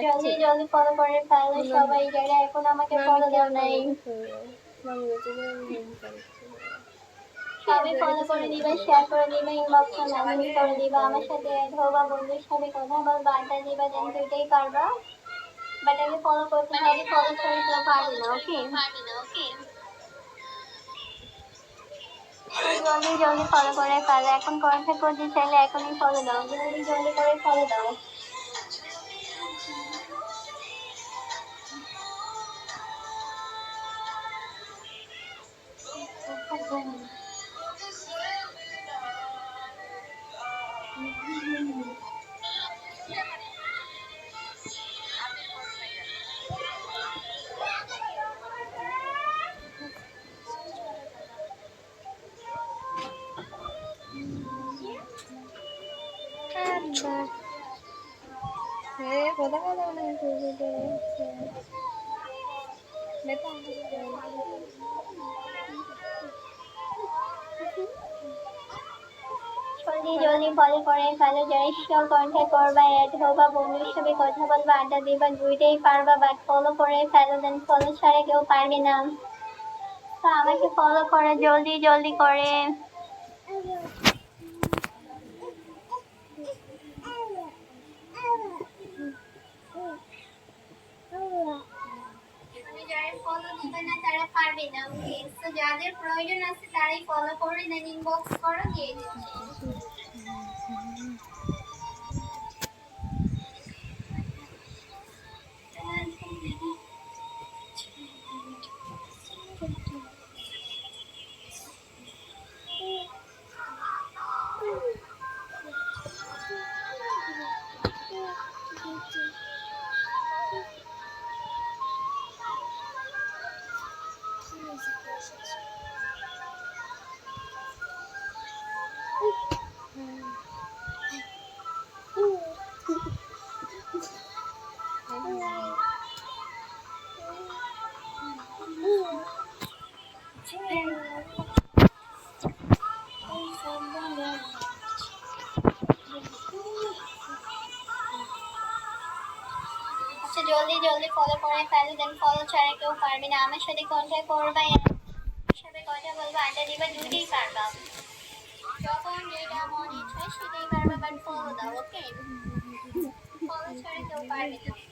জলদি জলদি ফলো করে ফেলো সবাই যারা এখন আমাকে ফলো দাও নাই, সবাই ফলো করে দিবা, শেয়ার করে দিবা, ইনবক্সে মেসেজ করে দিবা, আমার সাথে অ্যাড হবা, বন্ধুর সাথে কথা বলবা, আড্ডা দিবা, দেন দুইটাই পারবা। বাট আগে ফলো করতে হবে, ফলো করে কেউ পারবে না। ওকে, জলদি জলদি ফলো করে ফেলো, এখন কন্ট্যাক্ট করতে চাইলে এখনই ফলো দাও, জলদি জলদি করে ফলো দাও। কথা কথা জলদি জলদি ফলো করে ফেলো, যারা সব কন্ট্যাক্ট করবা, অ্যাড হবা, বন্ধুর সাথে কথা বলবা, আড্ডা দিবা, দুইটাই পারবা। বাট ফলো করে ফেলো, দেন ফলো ছাড়া কেউ পারবে না। তো আমাকে ফলো করে জলদি জলদি করে। যারা ফলো দিবে না তারা পারবে না। ওকে, তো যাদের প্রয়োজন আছে তারাই ফলো করে দেন ইনবক্স করো, দিয়ে দিচ্ছি। জলদি জলদি ফলো করে ফেলো, দেন ফলো ছাড়া কেউ পারবে না। আমার সাথে কন্ট্যাক্ট করবা, আমার সাথে কথা বলবা, আড্ডা দিবা, দুটোই পারবা। যখন যেটা মনে ইচ্ছা সেটাই পারবা, বাট ফলো দাও। ওকে, ফলো ছাড়া কেউ পারবে না।